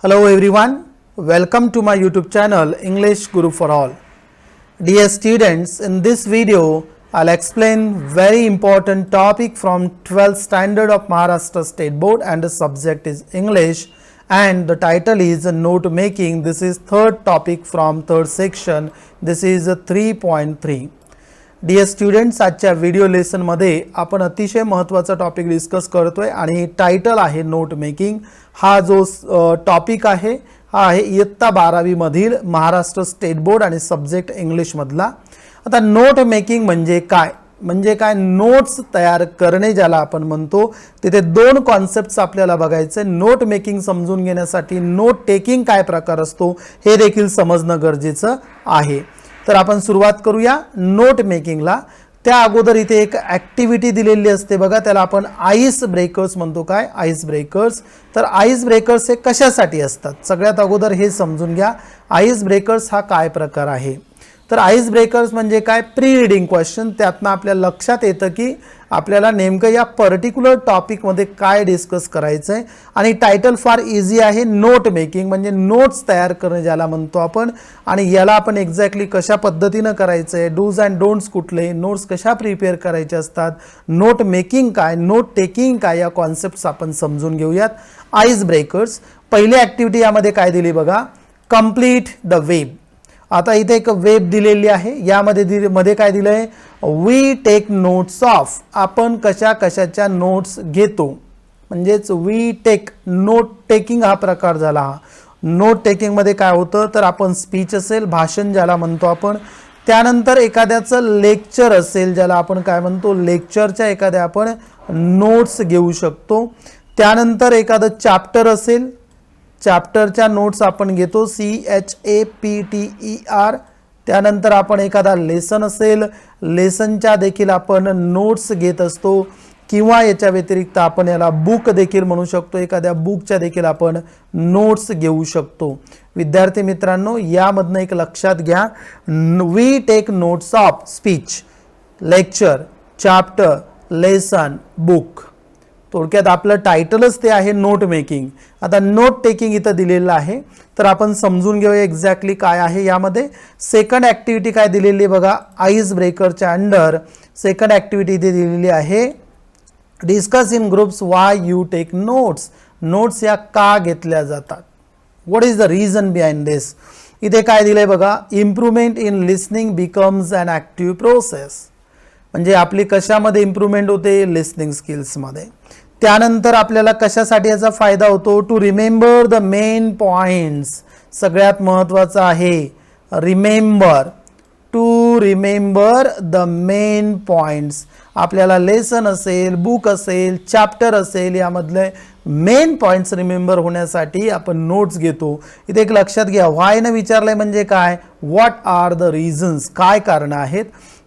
Hello everyone, welcome to my YouTube channel English Guru for All. Dear students, in this video I'll explain very important topic from 12th standard of Maharashtra State Board and the subject is English and the title is Note Making. This is third topic from third section. This is 3.3. Dear students, आजच्या video लेसनमध्ये आपण अतिशय महत्त्वाचा topic discuss करतोय आणि title आहे note making. हा जो टॉपिक आहे हा आहे इयत्ता 12वी मधील महाराष्ट्र स्टेट बोर्ड आणि सब्जेक्ट इंग्लिश मधला. आता नोट मेकिंग म्हणजे काय नोट्स तयार करणे ज्याला आपण म्हणतो. तिथे दोन कॉन्सेप्ट्स आपल्याला बघायचे. नोट मेकिंग समजून घेण्यासाठी नोट टेकिंग काय प्रकार असतो हे देखील समजणं गरजेचं आहे. तर आपण सुरुवात करूया नोट मेकिंगला. त्या अगोदर इथे एक ॲक्टिव्हिटी दिलेली असते बघा, त्याला आपण आईस ब्रेकर्स म्हणतो. काय आईस ब्रेकर्स? तर आईस ब्रेकर्स हे कशासाठी असतात सगळ्यात अगोदर हे समजून घ्या. आईस ब्रेकर्स हा काय प्रकार आहे? तर आईस ब्रेकर्स म्हणजे काय? Pre reading question. त्यातनं आपल्या लक्षात येतं की आपल्याला नेमकं या पर्टिक्युलर टॉपिकमध्ये काय डिस्कस करायचं आहे. आणि टायटल फार इझी आहे, नोट मेकिंग म्हणजे नोट्स तयार करणे ज्याला म्हणतो आपण. आणि याला आपण एक्झॅक्टली कशा पद्धतीनं करायचं आहे, डूज अँड डोंट्स कुठले, नोट्स कशा प्रिपेअर करायचे असतात, नोट मेकिंग काय, नोट टेकिंग काय, या कॉन्सेप्ट्स आपण समजून घेऊयात. आईस ब्रेकर्स पहिली ॲक्टिव्हिटी यामध्ये काय दिली बघा, कंप्लीट द वेब. आता इथे एक वेब दिलेली आहे. यामध्ये काय दिलं आहे, वी टेक नोट्स ऑफ. आपण कशाच्या नोट्स घेतो म्हणजेच वी टेक. नोट टेकिंग हा प्रकार झाला. हा नोट टेकिंगमध्ये काय होतं तर आपण स्पीच असेल, भाषण ज्याला म्हणतो आपण, त्यानंतर एखाद्याचं लेक्चर असेल ज्याला आपण काय म्हणतो, लेक्चरच्या एखाद्या आपण नोट्स घेऊ शकतो. त्यानंतर एखादं चॅप्टर असेल, चॅप्टरच्या नोट्स आपण घेतो, CHAPTER. त्यानंतर आपण एखादा लेसन असेल, लेसनच्या देखील आपण नोट्स घेत असतो. किंवा याच्या व्यतिरिक्त आपण याला बुक देखील म्हणू शकतो, एखाद्या बुकच्या देखील आपण नोट्स घेऊ शकतो. विद्यार्थी मित्रांनो, यामधनं एक लक्षात घ्या, we take notes of speech, lecture, chapter, lesson, book. थोडक्यात आपलं टायटलच ते आहे नोट मेकिंग. आता नोट टेकिंग इथं दिलेलं आहे तर आपण समजून घेऊया एक्झॅक्टली काय आहे यामध्ये. सेकंड ॲक्टिव्हिटी काय दिलेली बघा, आईस ब्रेकरच्या अंडर सेकंड ॲक्टिव्हिटी इथे दिलेली आहे, discuss in groups why you take notes. Notes या का घेतल्या जातात, what is the reason behind this. इथे काय दिलंय बघा, improvement in listening becomes an active process. म्हणजे आपली कशामध्ये इम्प्रूव्हमेंट होते, लिसनिंग स्किल्समध्ये. त्यानंतर आपल्याला कशासाठी याचा फायदा होतो, to remember the main points. सगळ्यात महत्त्वाचं आहे remember, to remember the main points. आपल्याला लेसन असेल, बुक असेल, चॅप्टर असेल, यामधले मेन पॉइंट्स रिमेंबर होण्यासाठी आपण नोट्स घेतो. इथे एक लक्षात घ्या, व्हायनं विचारलंय म्हणजे काय, व्हॉट आर द रिझन्स, काय कारणं आहेत.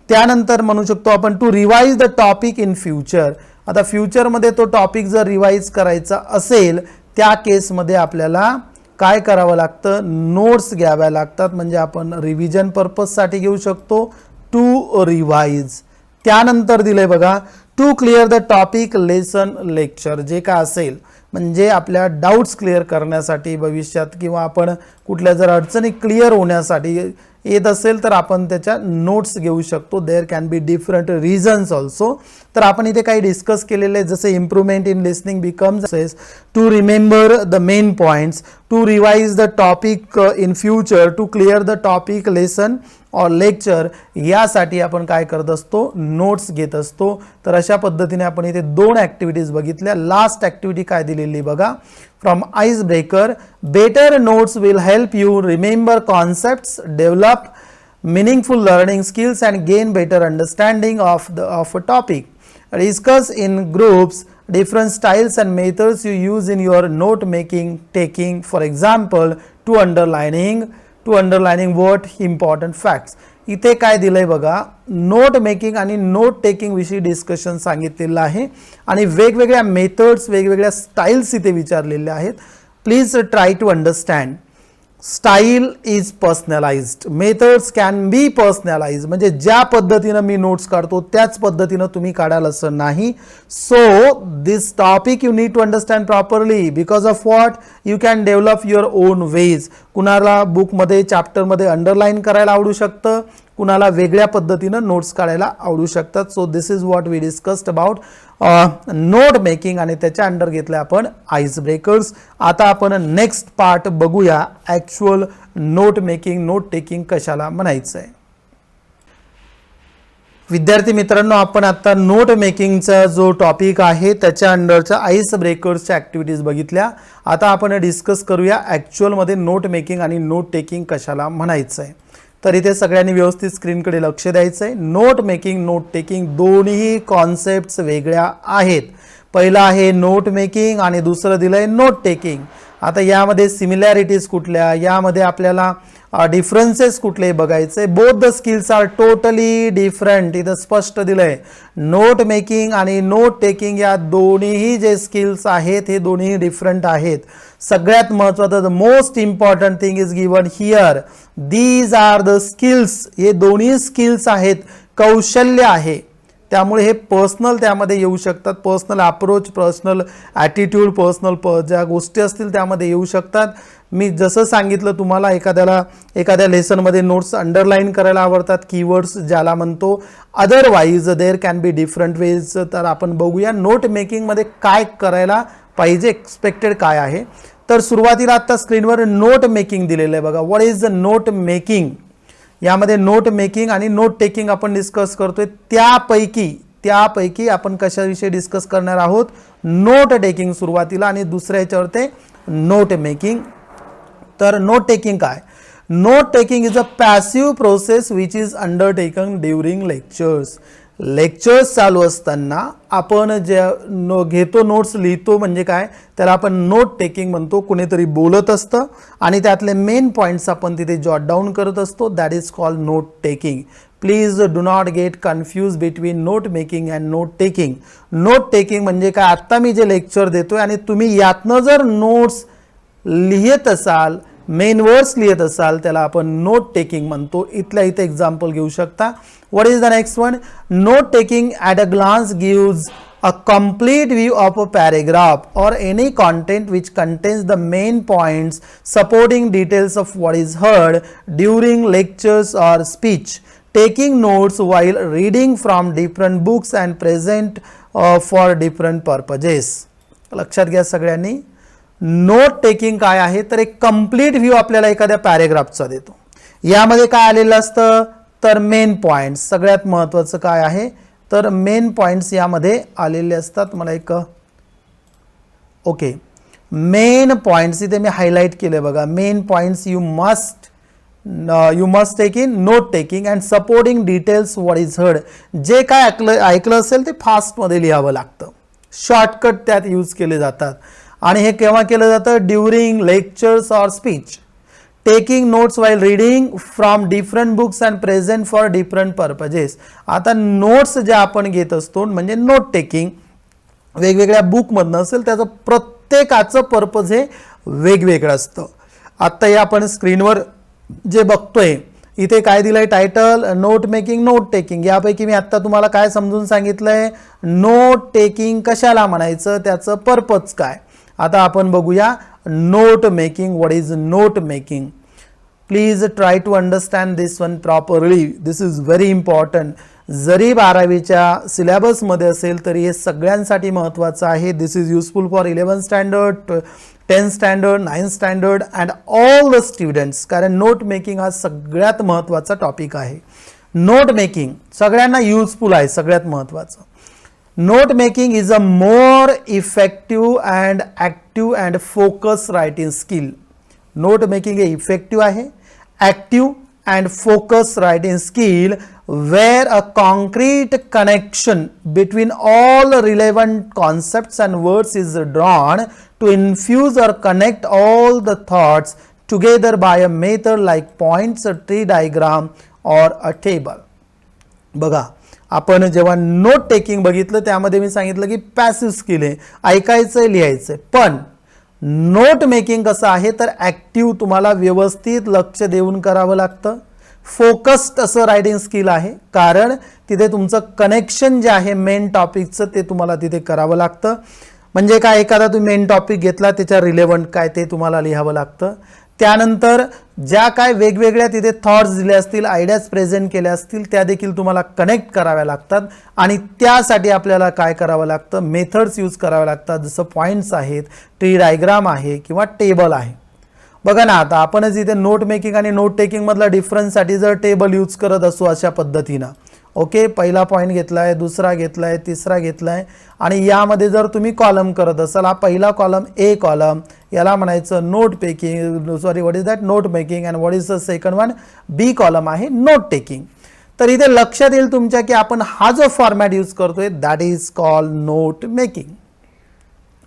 त्यानंतर म्हणू शकतो आपण to revise the topic in future. आता फ्युचरमध्ये तो टॉपिक जर रिवाइज करायचा असेल त्या केसमध्ये आपल्याला काय करावं लागतं, नोट्स घ्याव्या लागतात. म्हणजे आपण रिव्हिजन पर्पजसाठी घेऊ शकतो, टू रिवाइज. त्यानंतर दिलंय बघा, to clear the topic, lesson, lecture. जे काय असेल म्हणजे आपल्या डाऊट्स क्लिअर करण्यासाठी भविष्यात किंवा आपण कुठल्या जर अडचणी क्लिअर होण्यासाठी येत असेल तर आपण त्याच्या नोट्स घेऊ शकतो. There can be different reasons also. तर आपण इथे काही डिस्कस केलेले आहे, जसे improvement in listening becomes, to remember the main points, to revise the topic in future, to clear the topic, lesson और लेक्चर. यासाठी आपण काय करत असतो, नोट्स घेत असतो. तर अशा पद्धतीने आपण इथे दोन ॲक्टिव्हिटीज बघितल्या. लास्ट ॲक्टिव्हिटी काय दिलेली बघा, from ice breaker, better notes will help you remember concepts, develop meaningful learning skills and gain better understanding of a topic. Discuss in groups different styles and methods you use in your note making taking. For example, to underlining what important facts. इथे काय दिलंय बघा, note making आणि note taking विषयी discussion सांगितलेलं आहे आणि वेगवेगळ्या मेथड्स, वेगवेगळ्या स्टाईल्स इथे विचारलेल्या आहेत. Please try to understand. Style is personalised, methods can be personalised, म्हणजे ज्या पद्धतीनं मी नोट्स काढतो त्याच पद्धतीनं तुम्ही काढाल असं नाही. So this topic you need to understand properly, because of what you can develop your own ways. कुणाला बुकमध्ये चॅप्टरमध्ये अंडरलाईन करायला आवडू शकतं, कुणाला वेगळ्या पद्धतीनं नोट्स काढायला आवडू शकतात. So this is what we discussed about note making आणि त्याच्या अंडर घेतलं आपण आईस ब्रेकर्स. आता आपण नेक्स्ट पार्ट बघूया, actual note making, note taking कशाला म्हणायचं आहे. विद्यार्थी मित्रांनो, आपण आता नोट मेकिंगचा जो टॉपिक आहे त्याच्या अंडरच्या आईस ब्रेकर्सच्या ॲक्टिव्हिटीज बघितल्या. आता आपण डिस्कस करूया ॲक्च्युअलमध्ये नोट मेकिंग आणि नोट टेकिंग कशाला म्हणायचं आहे. तर इथे सगळ्यांनी व्यवस्थित स्क्रीनकडे लक्ष द्यायचं आहे. नोट मेकिंग, नोट टेकिंग दोन्ही कॉन्सेप्ट्स वेगळ्या आहेत. पहिला आहे नोट मेकिंग आणि दुसरं दिलं आहे नोट टेकिंग. आता यामध्ये सिमिलॅरिटीज कुठल्या, यामध्ये आपल्याला डिफरन्सेस कुठले बघायचे. Both the skills are totally different. इथं स्पष्ट दिलं आहे नोट मेकिंग आणि नोट टेकिंग या दोन्हीही जे स्किल्स आहेत हे दोन्ही डिफरंट आहेत. सगळ्यात महत्त्वाचं, the most important thing is given here, these are the skills. हे दोन्ही स्किल्स आहेत, कौशल्य आहे. त्यामुळे हे पर्सनल त्यामध्ये येऊ शकतात. Personal approach, personal attitude, personal ज्या गोष्टी असतील त्यामध्ये येऊ शकतात. मी जसं सांगितलं तुम्हाला, एखाद्या लेसनमध्ये नोट्स अंडरलाईन करायला आवडतात, कीवर्ड्स ज्याला म्हणतो. Otherwise there can be different ways. तर आपण बघूया नोट मेकिंगमध्ये काय करायला पाहिजे, एक्सपेक्टेड काय आहे. तर सुरुवातीला आता स्क्रीनवर नोट मेकिंग दिलेलं आहे बघा. What is the note making. यामध्ये नोट मेकिंग आणि नोट टेकिंग आपण डिस्कस करतोय. त्यापैकी आपण कशाविषयी डिस्कस करणार आहोत, नोट टेकिंग सुरुवातीला आणि दुसऱ्या याच्यावर ते नोट मेकिंग. तर नोट टेकिंग काय, note taking is a passive process which is undertaken during lectures. Lectures चालू असताना आपण जे घेतो नोट्स लिहितो म्हणजे काय, त्याला आपण नोट टेकिंग म्हणतो. कुणीतरी बोलत असतं आणि त्यातले मेन पॉईंट्स आपण तिथे जॉट डाऊन करत असतो. That is called note taking. Please do not get confuse between note making and note taking. Note taking म्हणजे काय, आत्ता मी जे लेक्चर देतोय आणि तुम्ही यातनं जर नोट्स लिहित असाल, मेन वर्ड्स लिहित असाल, त्याला आपण नोट टेकिंग म्हणतो. इथल्या इथे एक्झाम्पल घेऊ शकता. What is the next one, note taking at a glance gives a complete view of a paragraph or any content which contains the main points supporting details of what is heard during lectures or speech. Taking notes while reading from different books and present for different purposes. लक्षात घ्या सगळ्यांनी, note taking काय आहे तर एक complete view आपल्याला एखाद्या पॅरेग्राफचा देतो. यामध्ये काय आलेलं असतं तर मेन पॉइंट्स. सगळ्यात महत्त्वाचं काय आहे तर मेन पॉइंट्स यामध्ये आलेले असतात. मला एक ओके, मेन पॉइंट्स इथे मी हायलाइट केले बघा. Main points you must take in note taking and supporting details what is heard. जे काय ऐकलं असेल ते फास्टमध्ये लिहावं लागतं. शॉर्टकट त्यात यूज केले जातात. आणि हे केव्हा केलं जातं, during lectures or speech. Taking notes while reading from different books and present for different purposes. आता नोट्स ज्या आपण घेत असतो म्हणजे नोट टेकिंग वेगवेगळ्या बुकमधनं असेल, त्याचं प्रत्येकाचं पर्पज हे वेगवेगळं असतं. आत्ता हे आपण स्क्रीनवर जे बघतोय इथे काय दिलंय title, note making, note taking. यापैकी मी आत्ता तुम्हाला काय समजून सांगितलंय, नोट टेकिंग कशाला म्हणायचं, त्याचं पर्पज काय. आता आपण बघूया note making. What is note making. Please try to understand this one properly. This is very important. जरी 12वीच्या सिलेबसमध्ये असेल तरी हे सगळ्यांसाठी महत्त्वाचं आहे. This is useful for 11th standard, 10th standard, 9th standard and all the students. कारण नोट मेकिंग हा सगळ्यात महत्त्वाचा टॉपिक आहे. नोट मेकिंग सगळ्यांना युजफुल आहे. सगळ्यात महत्त्वाचं, note making is a more effective and active and focus writing skill. Note making हे इफेक्टिव्ह आहे, active and focus writing skill where a concrete connection between all relevant concepts and words is drawn to infuse or connect all the thoughts together by a method like points, a tree diagram or a table. बघा, आपण जेव्हा note taking बघितलं त्यामध्ये मी सांगितलं की passive skill आहे, ऐकायचं लिहायचं. पण नोट मेकिंग कसं आहे तर ॲक्टिव्ह, तुम्हाला व्यवस्थित लक्ष देऊन करावं लागतं. फोकस्ड असं रायटिंग स्किल आहे, कारण तिथे तुमचं कनेक्शन जे आहे मेन टॉपिकचं ते तुम्हाला तिथे करावं लागतं. म्हणजे काय, एखादा तुम्ही मेन टॉपिक घेतला त्याच्या रिलेव्हंट काय ते तुम्हाला लिहावं लागतं. त्यानंतर ज्या काय वेगवेगळ्या तिथे थॉट्स दिले असतील, आयडियाज प्रेझेंट केल्या असतील, त्या देखील तुम्हाला कनेक्ट कराव्या लागतात. आणि त्यासाठी आपल्याला काय करावं लागतं, मेथड्स यूज कराव्या लागतात. जसं पॉईंट्स आहेत, ट्री डायग्राम आहे किंवा टेबल आहे. बघा ना, आता आपणच इथे नोट मेकिंग आणि नोट टेकिंग मधला डिफरन्ससाठी जर टेबल यूज करत असू अशा पद्धतीनं, ओके, पहिला पॉईंट घेतला आहे, दुसरा घेतला आहे, तिसरा घेतला आहे, आणि यामध्ये जर तुम्ही कॉलम करत असाल, हा पहिला कॉलम ए कॉलम, याला म्हणायचं note packing, sorry what is that, note making, and what is the second one, B column आहे नोट टेकिंग. तर इथे लक्षात येईल तुमच्या की आपण हा जो फॉर्मॅट यूज करतोय that is called note making.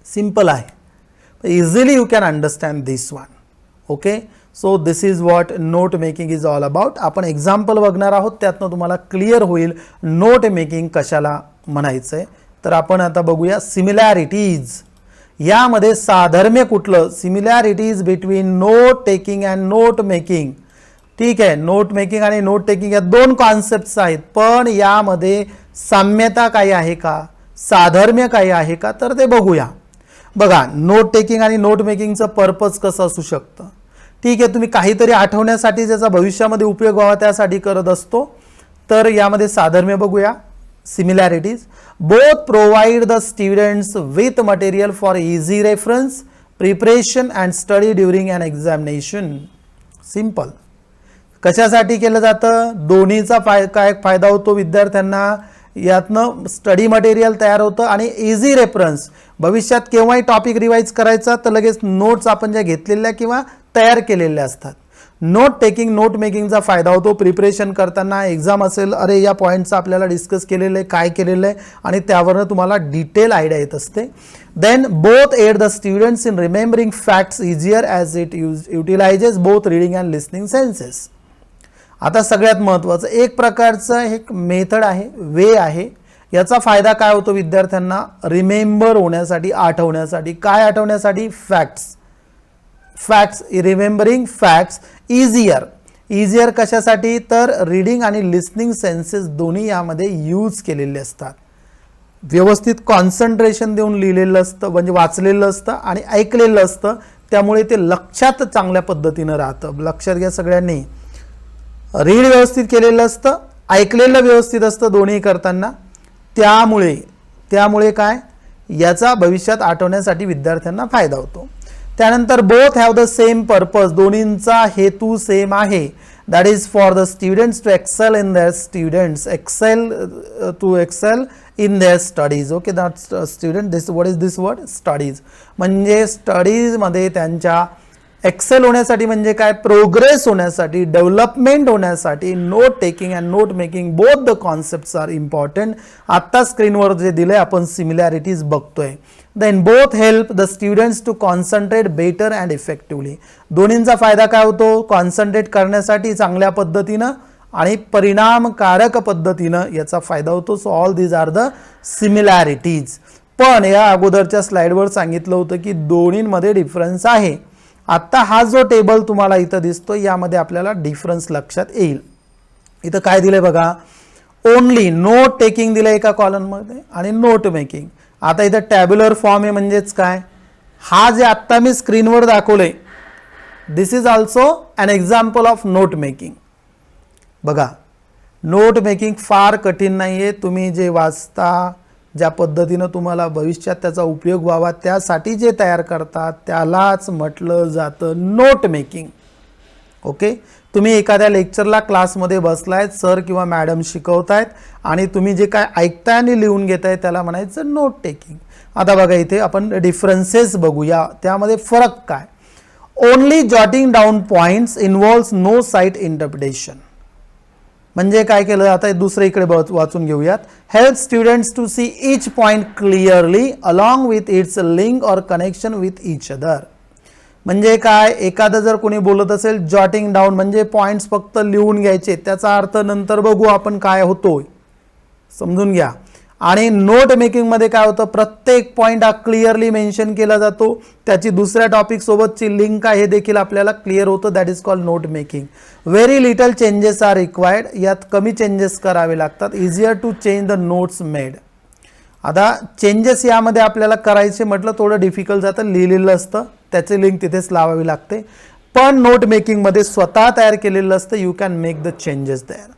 Simple आहे, easily you can understand this one. Okay, so this is what note making is all about. आपण एक्झाम्पल बघणार आहोत, त्यातनं तुम्हाला क्लिअर होईल नोट मेकिंग कशाला म्हणायचं आहे. तर आपण आता बघूया सिमिलॅरिटीज. यामध्ये साधर्म्य कुठलं, similarities between note taking and note making. ठीक आहे, नोट मेकिंग आणि नोट टेकिंग या दोन कॉन्सेप्ट्स आहेत, पण यामध्ये साम्यता काही आहे का, साधर्म्य काही आहे का, तर ते बघूया. बघा, नोट टेकिंग आणि नोट मेकिंगचं पर्पज कसं असू शकतं. ठीक आहे, तुम्ही काहीतरी आठवण्यासाठी ज्याचा भविष्यामध्ये उपयोग व्हावा त्यासाठी करत असतो. तर यामध्ये साधर्म्य बघूया, similarities. Both provide the students with material for easy reference, preparation and study during an examination. Simple. कशासाठी केलं जातं, दोन्हीचा काय फायदा होतो विद्यार्थ्यांना, यातनं स्टडी मटेरियल तयार होतं आणि इझी रेफरन्स. भविष्यात केव्हाही टॉपिक रिवाइज करायचा तर लगेच नोट्स आपण ज्या घेतलेल्या किंवा तयार केलेल्या असतात. नोट टेकिंग, नोट मेकिंगचा फायदा होतो प्रिपरेशन करताना. एक्झाम असेल, अरे या पॉईंटचं आपल्याला डिस्कस केलेलं आहे, काय केलेलं आहे, आणि त्यावरनं तुम्हाला डिटेल आयडिया येत असते. Then both aid the students in remembering facts easier as it utilizes both reading and listening senses. आता सगळ्यात महत्त्वाचं एक प्रकारचं एक मेथड आहे, वे आहे. याचा फायदा काय होतो विद्यार्थ्यांना, रिमेंबर होण्यासाठी, आठवण्यासाठी. काय आठवण्यासाठी, facts. Facts, remembering facts easier कशासाठी, तर रीडिंग आणि लिसनिंग सेन्सेस दोन्ही यामध्ये यूज केलेले असतात. व्यवस्थित कॉन्सन्ट्रेशन देऊन लिहिलेलं असतं, म्हणजे वाचलेलं असतं आणि ऐकलेलं असतं, त्यामुळे ते लक्षात चांगल्या पद्धतीनं राहतं. लक्षात घ्या सगळ्यांनी, रीड व्यवस्थित केलेलं असतं, ऐकलेलं व्यवस्थित असतं दोन्ही करताना. त्यामुळे काय, याचा भविष्यात आठवण्यासाठी विद्यार्थ्यांना फायदा होतो. त्यानंतर both have the same purpose, दोन्हींचा हेतू सेम आहे. That is for the students to excel in their in their studies. Okay, that student, this what is this word, studies. म्हणजे स्टडीजमध्ये त्यांच्या एक्सेल होण्यासाठी, म्हणजे काय, प्रोग्रेस होण्यासाठी, डेव्हलपमेंट होण्यासाठी note taking and note making both the concepts are important. आत्ता स्क्रीनवर जे दिले आपण सिमिलॅरिटीज बघतोय. Then both help the students to concentrate better and effectively. दोन्हींचा फायदा काय होतो, कॉन्सन्ट्रेट करण्यासाठी चांगल्या पद्धतीनं आणि परिणामकारक पद्धतीनं याचा फायदा होतो. So all these are the similarities. पण या अगोदरच्या स्लाइडवर सांगितलं होतं की दोन्हींमध्ये डिफरन्स आहे. आता हा जो टेबल तुम्हाला इथं दिसतो यामध्ये आपल्याला डिफरन्स लक्षात येईल. इथं काय दिलंय बघा, ओनली नोट टेकिंग दिलंय एका कॉलममध्ये आणि नोट मेकिंग. आता इथं टॅब्युलर फॉर्म आहे, म्हणजेच काय, हा जे आत्ता मी स्क्रीनवर दाखवलंय this is also an example of note making. बघा, नोट मेकिंग फार कठीण नाहीये. तुम्ही जे वाचता, ज्या पद्धतीनं तुम्हाला भविष्यात त्याचा उपयोग व्हावा त्यासाठी जे तयार करतात त्यालाच म्हटलं जातं नोट मेकिंग. ओके, तुम्ही एखाद्या लेक्चरला क्लासमध्ये बसलायत, सर किंवा मॅडम शिकवतायत आणि तुम्ही जे काय ऐकताय आणि लिहून घेताय त्याला म्हणायचं नोट टेकिंग. आता बघा, इथे आपण डिफरन्सेस बघूया, त्यामध्ये फरक काय. Only jotting down points involves no sight interpretation. म्हणजे काय केलं, आता दुसरं इकडे वाचून घेऊयात. Help students to see each point clearly along with its link और कनेक्शन विथ इच अदर. म्हणजे काय, एखादं जर कोणी बोलत असेल, जॉटिंग डाऊन म्हणजे पॉइंट्स फक्त लिहून घ्यायचे, त्याचा अर्थ नंतर बघू आपण काय होतोय, समजून घ्या. आणि नोट मेकिंग मध्ये काय होतं, प्रत्येक पॉइंट हा क्लिअरली मेन्शन केला जातो, त्याची दुसऱ्या टॉपिक सोबतची लिंक आहे हे देखील आपल्याला क्लिअर होतं. That is called note making. Very little changes are required. यात कमी चेंजेस करावे लागतात. Easier to change the notes made. आता चेंजेस यामध्ये आपल्याला करायचे म्हटलं थोडं डिफिकल्ट जातं, लिहिलेलं असतं, त्याची लिंक तिथेच लावावी लागते. पण नोट मेकिंगमध्ये स्वतः तयार केलेलं असतं. You can make the changes there.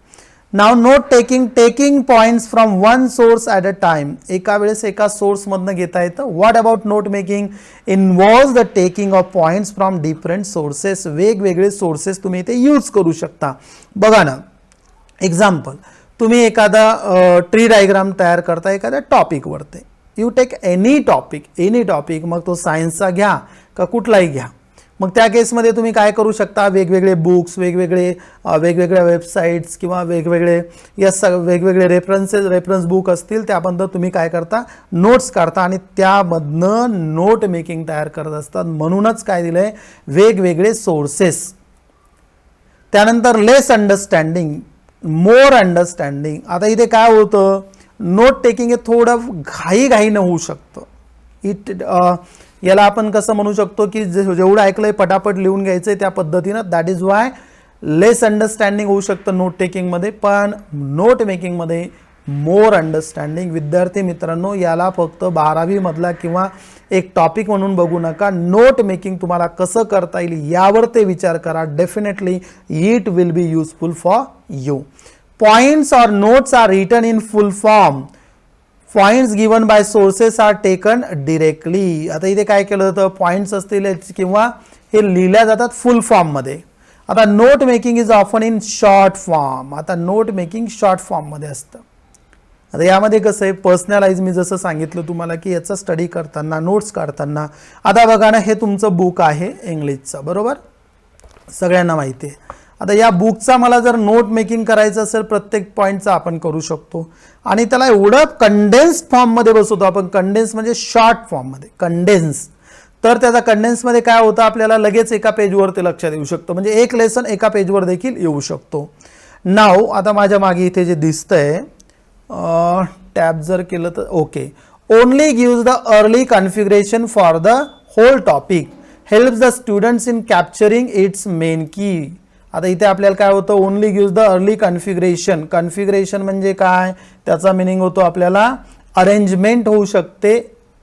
नाव note taking points from one source at a time. एका वेळेस एका सोर्समधनं घेता येतं. What about note making involves the taking of points from different sources. वेगवेगळे सोर्सेस तुम्ही इथे यूज करू शकता. बघा ना, एक्झाम्पल, तुम्ही एखादा ट्री डायग्राम तयार करता एखाद्या टॉपिकवरती. यू टेक एनी टॉपिक, मग तो सायन्सचा घ्या का कुठलाही घ्या. मग त्या केसमध्ये तुम्ही काय करू शकता, वेगवेगळे बुक्स, वेगवेगळ्या वेबसाईट्स किंवा वेगवेगळे वेगवेगळे रेफरन्स बुक असतील, त्याबद्दल तुम्ही काय करता, नोट्स काढता आणि त्यामधनं नोट मेकिंग तयार करत असतात. म्हणूनच काय दिलंय, वेगवेगळे सोर्सेस. त्यानंतर लेस अंडरस्टँडिंग, मोर अंडरस्टँडिंग. आता इथे काय होतं, नोट टेकिंग हे थोडं घाईनं होऊ शकतं. याला आपण कसं म्हणू शकतो की जेवढं ऐकलंय पटापट लिहून घ्यायचंय त्या पद्धतीनं. That is why less understanding होऊ शकतं नोट टेकिंगमध्ये. पण नोट मेकिंगमध्ये मोर अंडरस्टँडिंग. विद्यार्थी मित्रांनो, याला फक्त 12वी मधला किंवा एक टॉपिक म्हणून बघू नका. नोट मेकिंग तुम्हाला कसं करता येईल यावर ते विचार करा. Definitely it will be useful for you. Points और notes are written in full form. Points given by sources are taken directly. आता इथे काय केलं जातं, पॉइंट्स असतील किंवा हे लिहिल्या जातात फुल फॉर्ममध्ये. आता note making is often in short form. आता नोट मेकिंग शॉर्ट फॉर्ममध्ये असतं. आता यामध्ये कसं आहे, पर्सनलाइज मी जसं सांगितलं तुम्हाला की याचा स्टडी करताना, नोट्स काढताना. आता बघा ना, हे तुमचं बुक आहे इंग्लिशचं, बरोबर, सगळ्यांना माहिती आहे. आता या बुकचा मला जर नोट मेकिंग करायचं असेल, प्रत्येक पॉईंटचा आपण करू शकतो. आणि त्याला एवढं कंडेन्स्ड फॉर्ममध्ये बसवतो आपण. कंडेन्स म्हणजे शॉर्ट फॉर्ममध्ये कंडेन्स. तर त्याचा कंडेन्समध्ये काय होतं, आपल्याला लगेच एका पेजवर ते लक्षात येऊ शकतं. म्हणजे एक लेसन एका पेजवर देखील येऊ शकतो. नाव आता माझ्या मागे इथे जे दिसतंय, टॅब जर केलं तर okay. Only gives the early configuration for the whole topic. Helps the students in capturing its main key. आता इथे आपल्याला काय होतं, only gives the early configuration. Configuration म्हणजे काय, त्याचा मिनिंग होतो आपल्याला अरेंजमेंट होऊ शकते.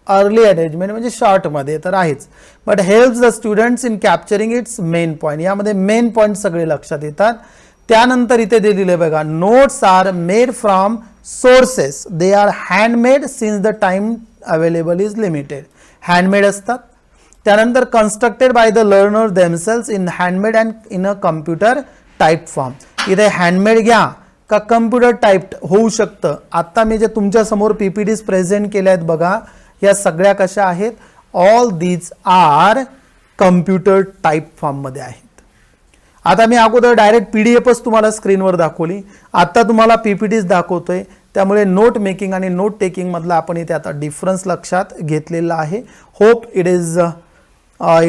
अर्ली अरेंजमेंट म्हणजे शॉर्टमध्ये तर आहेच. But helps the students in capturing its main point. यामध्ये मेन पॉईंट सगळे लक्षात येतात. त्यानंतर इथे दिलेले बघा, notes are made from sources. They are handmade since the time available is limited. Handmade असतात. त्यानंतर constructed by the learner themselves in handmade and in a computer type form. इथे हँडमेड घ्या का कम्प्युटर टाईप्ड होऊ शकतं. आता मी जे तुमच्या समोर PPTs प्रेझेंट केल्या आहेत बघा, या सगळ्या कशा आहेत, all these are computer type फॉर्ममध्ये आहेत. आता मी अगोदर डायरेक्ट PDFच तुम्हाला स्क्रीनवर दाखवली, आता तुम्हाला PPTs दाखवतोय. त्यामुळे नोट मेकिंग आणि नोट टेकिंग मधला आपण इथे आता डिफरन्स लक्षात घेतलेला आहे. होप इट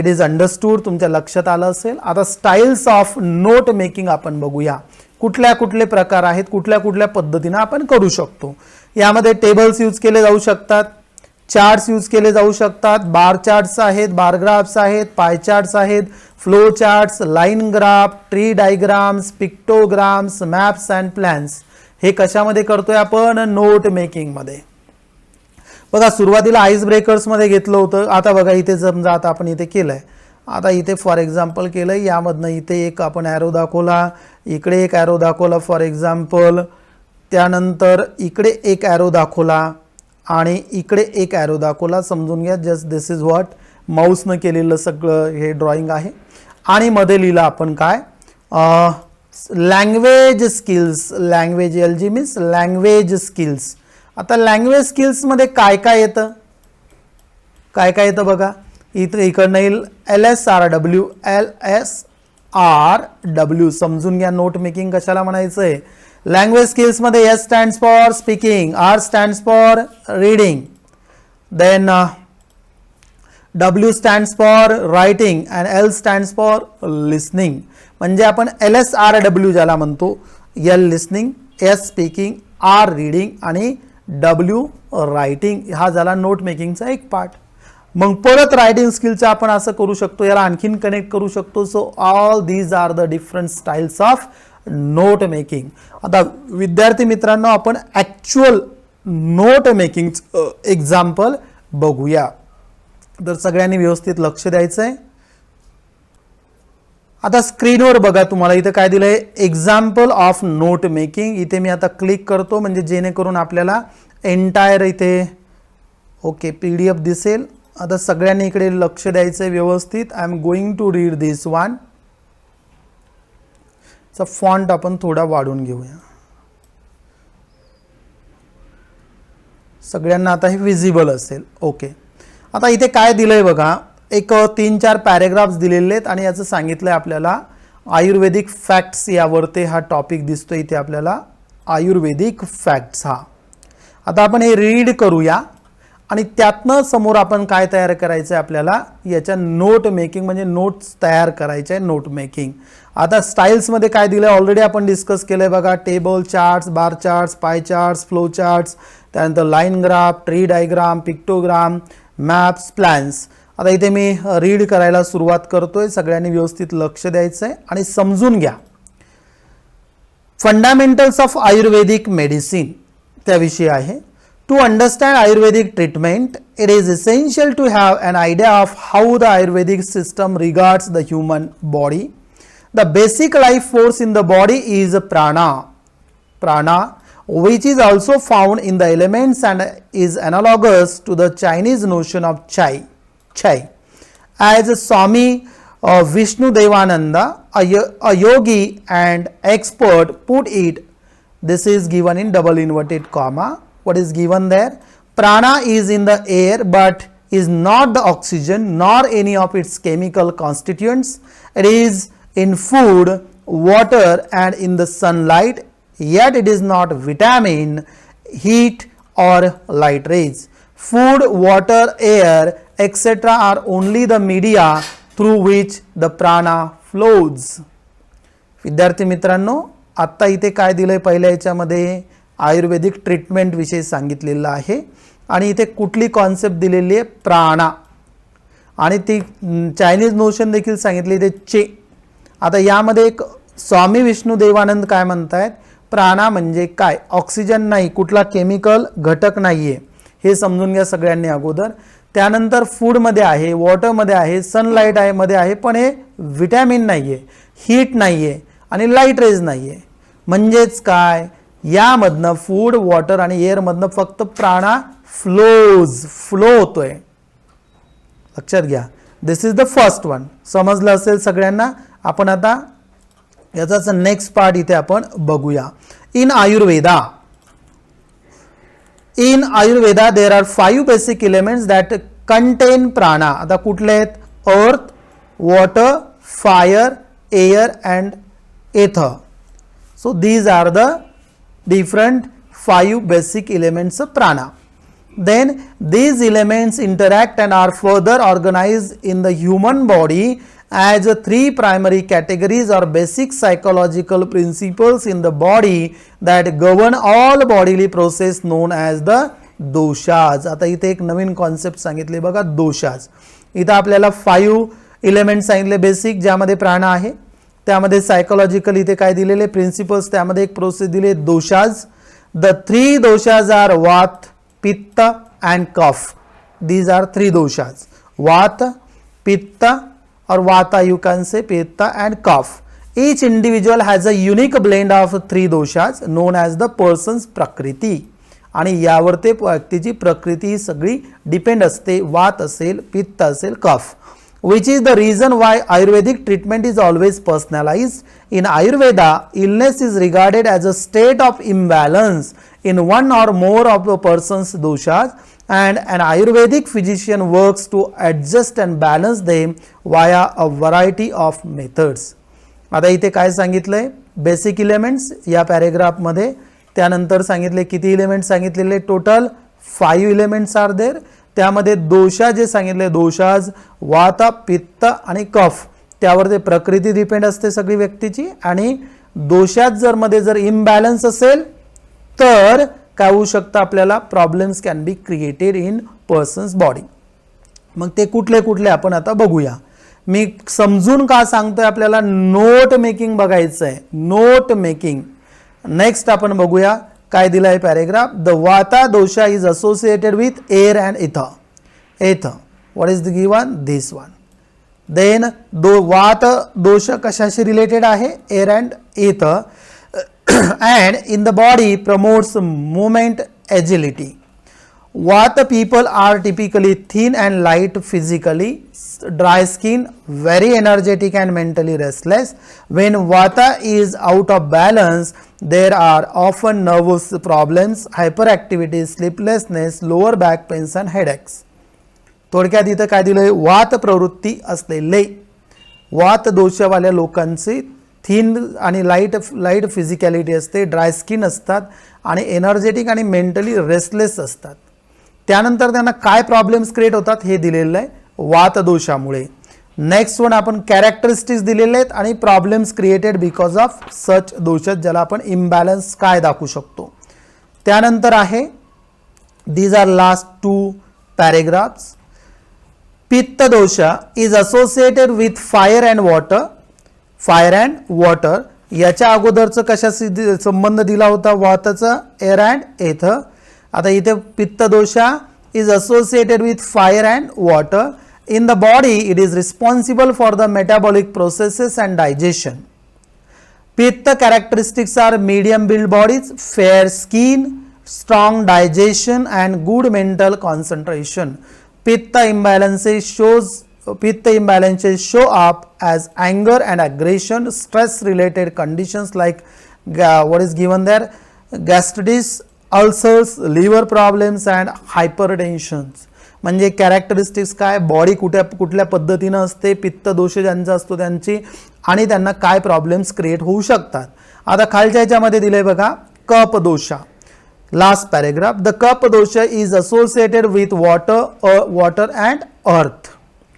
इज अंडरस्टूड, तुमच्या लक्षात आलं असेल. आता स्टाईल्स ऑफ नोट मेकिंग आपण बघूया. कुठले प्रकार आहेत, कुठल्या पद्धतीने आपण करू शकतो. यामध्ये टेबल्स यूज केले जाऊ शकतात, चार्ट्स यूज केले जाऊ शकतात, बार चार्ट्स आहेत, बार ग्राफ्स आहेत, पाय चार्ट्स आहेत, flow charts, line graph, tree diagrams, pictograms, maps and plans. हे कशामध्ये करतोय आपण, नोट मेकिंग मध्ये. बघा सुरुवातीला आईस ब्रेकर्स मध्ये घेतलं होतं. आता बघा इथे समजा आता आपण इथे केलंय. आता इथे फॉर एक्झाम्पल केलंय, यामधनं इथे एक आपण ॲरो दाखवला, इकडे एक ॲरो दाखवला फॉर एक्झाम्पल, त्यानंतर इकडे एक ॲरो दाखवला आणि इकडे एक ॲरो दाखवला. समजून घ्या, जस्ट दिस इज व्हॉट माऊसनं केलेलं सगळं हे ड्रॉइंग आहे. आणि मध्ये लिहिलं आपण काय, language skills. Language LG means language skills. आता लँग्वेज स्किल्समध्ये काय काय येतं, बघा इथे इकडनं येईल LSRW. समजून घ्या नोट मेकिंग कशाला म्हणायचंय. लँग्वेज स्किल्समध्ये S stands for speaking, R stands for reading, then W stands for writing and L stands for listening. म्हणजे आपण LSRW ज्याला म्हणतो, L listening, S speaking, R reading आणि W रायटिंग हा झाला नोट मेकिंगचा एक पार्ट. मग परत रायटिंग स्किलचं आपण असं करू शकतो, याला आणखीन कनेक्ट करू शकतो. So all these are the different styles of note making. आता विद्यार्थी मित्रांनो आपण ॲक्च्युअल नोट मेकिंग एक्झाम्पल बघूया. तर सगळ्यांनी व्यवस्थित लक्ष द्यायचं आहे. आता स्क्रीनवर बघा, तुम्हाला इथं काय दिलंय, एक्झाम्पल ऑफ नोट मेकिंग. इथे मी आता क्लिक करतो म्हणजे जेणेकरून आपल्याला एंटायर इथे ओके PDF दिसेल. आता सगळ्यांनी इकडे लक्ष द्यायचं आहे व्यवस्थित. I am going to read this one. चा फॉन्ट आपण थोडा वाढून घेऊया. सगळ्यांना आता हे विजिबल असेल. ओके. आता इथे काय दिलंय बघा, एक 3-4 पॅरेग्राफ्स दिलेले आहेत आणि याचं सांगितलंय आपल्याला आयुर्वेदिक फॅक्ट्स. यावरती हा टॉपिक दिसतोय इथे आपल्याला, आयुर्वेदिक फॅक्ट्स हा. आता आपण हे रीड करूया आणि त्यातनं समोर आपण काय तयार करायचं आहे, आपल्याला याच्या नोट मेकिंग म्हणजे नोट्स तयार करायचे आहे, नोट मेकिंग. आता स्टाईल्समध्ये काय दिलं आहे ऑलरेडी आपण डिस्कस केलं आहे बघा. टेबल चार्ट्स, बार चार्ट्स, पाय चार्ट्स, फ्लो चार्ट्स, त्यानंतर line graph, tree diagram, pictogram, maps, plans. आता इथे मी रीड करायला सुरुवात करतोय. सगळ्यांनी व्यवस्थित लक्ष द्यायचं आहे आणि समजून घ्या. फंडामेंटल्स ऑफ आयुर्वेदिक मेडिसिन त्याविषयी आहे. To understand Ayurvedic treatment, it is essential to have an idea of how the Ayurvedic system regards the human body. The basic life force in the body is prana. Prana, which is also found in the elements and is analogous to the Chinese notion of chai. Chai. As Swami Vishnu Devananda, a yogi and expert, put it, this is given in double inverted comma. What is given there? Prana is in the air but is not the oxygen nor any of its chemical constituents. It is in food, water and in the sunlight, yet it is not vitamin, heat or light rays. Food, water, air, etc. are only the media through which the prana flows. विद्यार्थी मित्रांनो, आता इथे काय दिलंय पहिल्या याच्यामध्ये आयुर्वेदिक treatment विषयी सांगितलेलं आहे आणि इथे कुठली कॉन्सेप्ट दिलेली आहे, प्राणा. आणि ती चायनीज नोशन देखील सांगितली ते चे. आता यामध्ये एक स्वामी विष्णू देवानंद काय म्हणतायत, प्राणा म्हणजे काय, ऑक्सिजन नाही, कुठला केमिकल घटक नाहीये, हे समजून घ्या सगळ्यांनी अगोदर. त्यानंतर फूडमध्ये आहे, वॉटरमध्ये आहे, सनलाईट आहे मध्ये आहे, पण हे विटॅमिन नाहीये, हीट नाहीये आणि लाईट रेज नाहीये. म्हणजेच काय, यामधनं फूड, वॉटर आणि एअरमधनं फक्त प्राणा फ्लो होतोय. लक्षात घ्या. दिस इज द फर्स्ट वन. समजलं असेल सगळ्यांना. आपण आता याचाच नेक्स्ट पार्ट इथे आपण बघूया. In Ayurveda there are 5 basic elements that contain prana. आता कुठले आहेत, earth, water, fire, air and ether. So these are the different 5 basic elements of prana. Then these elements interact and are further organized in the human body as 3 primary categories or basic psychological principles in the body that govern all bodily process known as the doshas. आता इथे एक नवीन concept सांगितले बघा, दोषाज. इथं आपल्याला 5 element सांगितले basic, ज्यामध्ये प्राण आहे. त्यामध्ये सायकोलॉजिकल इथे काय दिलेले प्रिन्सिपल्स, त्यामध्ये एक प्रोसेस दिले, doshas. The 3 doshas are vata, pitta and kapha. These are 3 doshas, vata, pitta और vata, you can say pitta and kapha. Each individual has a unique blend of 3 doshas known as the person's prakriti. आणि यावर ते व्यक्तीची प्रकृती सगळी डिपेंड असते. वात असेल, पित्त असेल, कफ. Which is the reason why Ayurvedic treatment is always personalized. In Ayurveda, illness is regarded as a state of imbalance in one or more of a person's doshas, and an Ayurvedic physician works to adjust and balance them via a variety of methods. आता इथे काय सांगितलंय, basic elements या पॅरेग्राफमध्ये. त्यानंतर सांगितले किती elements सांगितलेले, total 5 elements are there. त्यामध्ये दोषा जे सांगितले, दोषाज, वात, पित्त आणि कफ, त्यावर ते प्रकृती डिपेंड असते सगळी व्यक्तीची. आणि दोषात जर मध्ये जर इम्बॅलन्स असेल तर काय होऊ शकतं आपल्याला, problems can be created in persons body. मग ते कुठले कुठले आपण आता बघूया. मी समजून का सांगतोय, आपल्याला नोट मेकिंग बघायचं आहे, नोट मेकिंग. नेक्स्ट आपण बघूया काय दिलाय paragraph. The vata dosha is associated with air and ether. Ether what is the given, this one. Then vata dosha कशाशी रिलेटेड आहे, air and ether. And in the body promotes movement, agility. Vata people are typically thin and light physically, dry skin, very energetic and mentally restless. When Vata is out of balance, there are often nervous problems, hyperactivity, sleeplessness, lower back pains and headaches. थोडक्यात इथं काय दिलंय, वात प्रवृत्ती असलेले, वात दोषवाल्या लोकांचे thin आणि लाईट फिजिकॅलिटी असते, ड्राय स्किन असतात आणि एनर्जेटिक आणि मेंटली रेस्टलेस असतात. त्यानंतर त्यांना काय प्रॉब्लेम्स क्रिएट होतात हे दिलेलं आहे वात दोषामुळे. नेक्स्ट वन आपण कॅरेक्टरिस्टिक्स दिलेले आहेत आणि problems created because of such दोषात, ज्याला आपण इम्बॅलन्स काय दाखवू शकतो. त्यानंतर आहे दीज आर लास्ट 2 पॅरेग्राफ्स. पित्त दोष is associated with fire and water. Fire and water याच्या अगोदरचं कशाशी संबंध दिला होता, वाताचा, एअर अँड एथर. आता इथे pitta dosha is associated with fire and water. In the body it is responsible for the metabolic processes and digestion. Pitta characteristics are medium build bodies, fair skin, strong digestion and good mental concentration. Pitta imbalances show up as anger and aggression, stress related conditions like what is given there, gastritis, ulcers, liver problems and hypertensions. म्हणजे characteristics काय, body कुठल्या पद्धतीनं असते, पित्त दोष ज्यांचा असतो त्यांची, आणि त्यांना काय प्रॉब्लेम्स क्रिएट होऊ शकतात. आता खालच्या ह्याच्यामध्ये दिलंय बघा, kapha dosha. Last paragraph. The kapha dosha is associated with water and earth.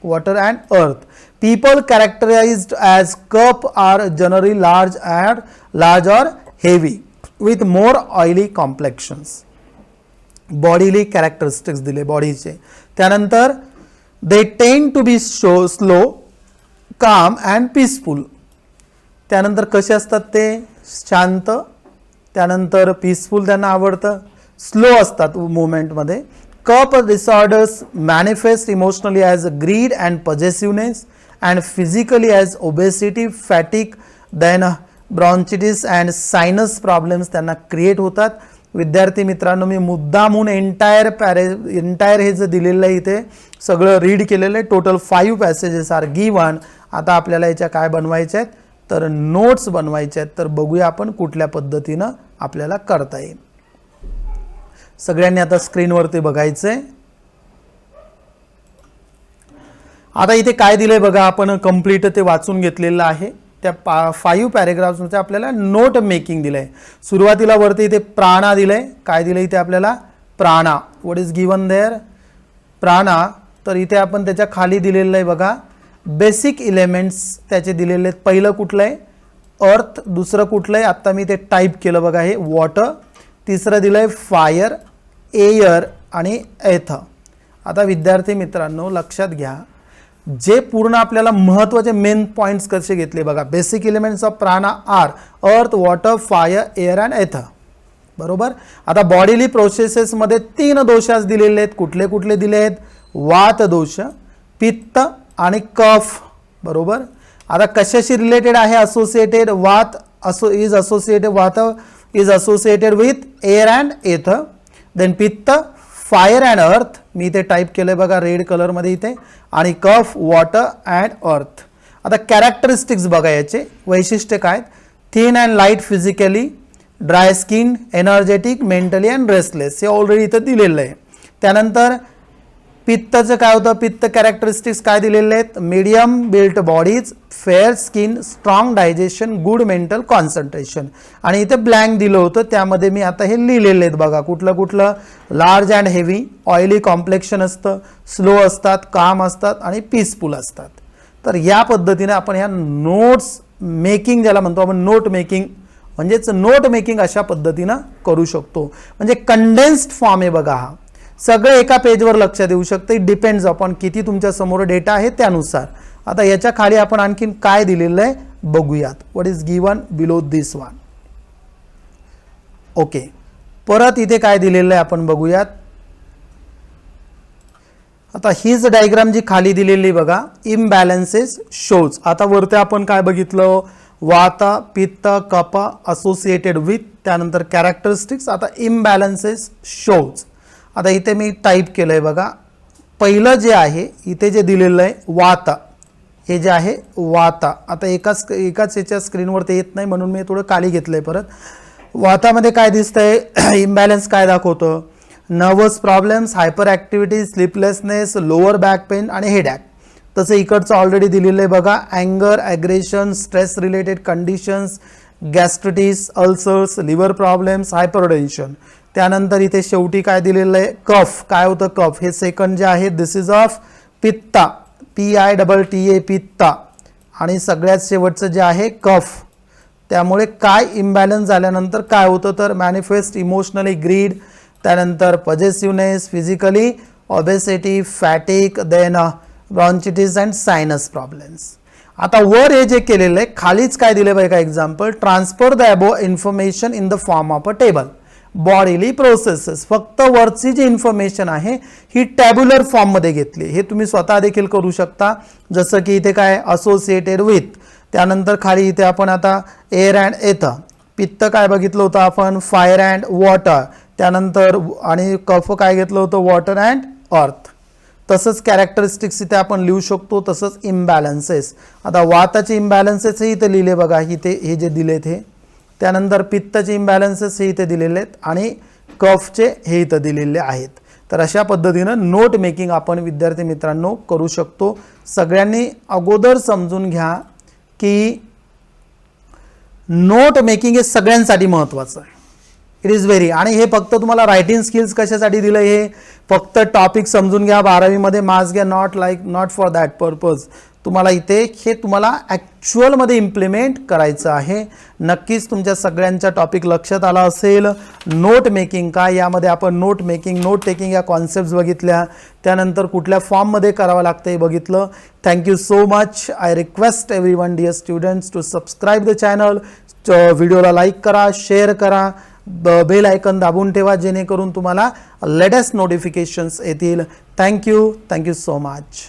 Water and earth. People characterized as kapha are generally large or heavy with more oily complexions. Bodily characteristics दिले बॉडीचे. त्यानंतर they tend to be slow, calm and peaceful. त्यानंतर कसे असतात ते, शांत, त्यानंतर peaceful त्यांना आवडतं, स्लो असतात मुवमेंटमध्ये. Kapha disorders manifest emotionally as greed and possessiveness and physically as obesity, fatigue, then bronchitis and sinus problems त्यांना क्रिएट होतात. विद्यार्थी मित्रांनो, मी मुद्दामून एंटायर हे जे दिलेलं आहे इथे सगळं रीड केलेलं आहे. Total 5 passages are given. आता आपल्याला याच्या काय बनवायच्या आहेत, तर नोट्स बनवायच्या आहेत. तर बघूया आपण कुठल्या पद्धतीनं आपल्याला करता येईल. सगळ्यांनी आता स्क्रीनवरती बघायचं आहे. आता इथे काय दिलंय बघा, आपण कंप्लीट ते वाचून घेतलेलं आहे. त्या 5 पॅरेग्राफ्समध्ये आपल्याला नोट मेकिंग दिलंय. सुरुवातीला वरती इथे प्राणा दिलंय. काय दिलंय इथे आपल्याला, प्राणा. व्हॉट इज गिवन देअर, प्राणा. तर इथे आपण त्याच्या खाली दिलेलं आहे बघा, बेसिक एलिमेंट्स त्याचे दिलेले आहेत. पहिलं कुठलं आहे, अर्थ. दुसरं कुठलं आहे, आत्ता मी ते टाईप केलं बघा, हे वॉटर. तिसरं दिलं आहे फायर, एअर आणि एथर. आता विद्यार्थी मित्रांनो लक्षात घ्या, जे पूर्ण आपल्याला महत्त्वाचे मेन पॉइंट्स कसे घेतले बघा. बेसिक एलिमेंट्स ऑफ प्राणा आर अर्थ, वॉटर, फायर, एअर अँड एथर. बरोबर. आता बॉडीली प्रोसेसेसमध्ये 3 दोषास दिलेले आहेत. कुठले कुठले दिले आहेत, वात दोष, पित्त आणि कफ. बरोबर. आता कशाशी रिलेटेड आहे, associated. Vata is associated with air and ether. Then pitta, fire and earth. मी इथे टाईप केलंय बघा रेड कलरमध्ये इथे. आणि कफ, वॉटर अँड अर्थ. आता कॅरेक्टरिस्टिक्स बघा, याचे वैशिष्ट्य काय. Thin and light physically, dry skin, energetic, mentally and restless. हे ऑलरेडी इथं दिलेलं आहे. त्यानंतर पित्ताचं काय होतं, पित्त कॅरेक्टरिस्टिक्स काय दिलेले आहेत, medium built bodies, fair skin, strong digestion, good mental concentration. आणि इथे ब्लँक दिलं होतं, त्यामध्ये मी आता हे लिहिलेले आहेत बघा. कुठलं कुठलं, large and heavy, oily complexion असतं, स्लो असतात, काम असतात आणि पीसफुल असतात. तर या पद्धतीने आपण ह्या नोट्स मेकिंग ज्याला म्हणतो आपण, नोट मेकिंग म्हणजेच नोट मेकिंग अशा पद्धतीनं करू शकतो. म्हणजे कंडेन्स्ड फॉर्म आहे बघा हा, सगळं एका पेजवर लक्ष देऊ शकते. डिपेंड्स अपॉन किती तुमच्या समोर डेटा आहे त्यानुसार. आता याच्या खाली आपण आणखीन काय दिलेलं आहे बघूयात. What is given below this one. Okay, परत इथे काय दिलेलं आहे आपण बघूयात. आता हीच डायग्राम जी खाली दिलेली बघा, इम्बॅलन्सेस शोज. आता वरती आपण काय बघितलं, वात, पित्त, कफ असोसिएटेड विथ, त्यानंतर कॅरेक्टरिस्टिक्स. आता इम्बॅलन्सेस शोज. आता इथे मी टाईप केलंय बघा, पहिलं जे आहे इथे जे दिलेलं आहे वात, हे जे आहे वात. आता एकाच याच्या स्क्रीनवर ते येत नाही म्हणून मी थोडं खाली घेतलंय परत. वातामध्ये काय दिसतंय, इम्बॅलन्स काय दाखवतं, nervous problems, hyper activity, sleeplessness, lower back pain आणि हेडॅक. तसं इकडचं ऑलरेडी दिलेलं आहे बघा, अँगर, aggression, stress related conditions, gastritis, ulcers, liver problems, hypertension. त्यानंतर इथे शेवटी काय दिलेलं आहे, कफ. काय होतं कफ, हे सेकंड जे आहे दिस इज ऑफ पित्ता, PITTA पित्ता. आणि सगळ्यात शेवटचं जे आहे कफ. त्यामुळे काय इम्बॅलन्स झाल्यानंतर काय होतं तर मॅनिफेस्ट इमोशनली ग्रीड, त्यानंतर possessiveness, physically obesity, fatigue, then bronchitis and sinus problems. आता वर हे जे केलेलं आहे खालीच काय दिले बघा example, transfer the above information in the form of a table, bodily processes. फक्त वरची जी इन्फॉर्मेशन आहे ही टॅब्युलर फॉर्ममध्ये घेतली. हे तुम्ही स्वतः देखील करू शकता. जसं की इथे काय असोसिएटेड विथ, त्यानंतर खाली इथे आपण आता एअर अँड एथर, पित्त काय बघितलं होतं आपण, फायर अँड वॉटर, त्यानंतर आणि कफ काय घेतलं होतं, वॉटर अँड अर्थ. तसंच कॅरेक्टरिस्टिक्स इथे आपण लिहू शकतो. तसंच इम्बॅलन्सेस. आता वाताचे इम्बॅलन्सेस हे इथे लिहिले बघा, इथे हे जे दिलेत हे. त्यानंतर पित्ताचे इम्बॅलन्सेस हे इथे दिलेले आहेत आणि कफचे हे इथं दिलेले आहेत. तर अशा पद्धतीनं नोट मेकिंग आपण विद्यार्थी मित्रांनो करू शकतो. सगळ्यांनी अगोदर समजून घ्या की नोट मेकिंग हे सगळ्यांसाठी महत्त्वाचं आहे. It is very. आणि हे फक्त तुम्हाला रायटिंग स्किल्स कशासाठी दिलं, हे फक्त टॉपिक समजून घ्या, 12वीमध्ये मार्क्स घ्या, नॉट फॉर दॅट पर्पज. तुम्हाला इथे हे तुम्हाला ॲक्च्युअलमध्ये इम्प्लिमेंट करायचं आहे. नक्कीच तुमच्या सगळ्यांच्या टॉपिक लक्षात आला असेल. नोट मेकिंग काय, यामध्ये आपण नोट मेकिंग, नोट टेकिंग या कॉन्सेप्ट्स बघितल्या, त्यानंतर कुठल्या फॉर्ममध्ये करावं लागतं हे बघितलं. Thank you so much. I request everyone dear students to subscribe the channel. व्हिडिओला लाईक करा, शेअर करा, बेल आयकन दाबून ठेवा जेणेकरून तुम्हाला लेटेस्ट नोटिफिकेशन्स येतील. Thank you so much.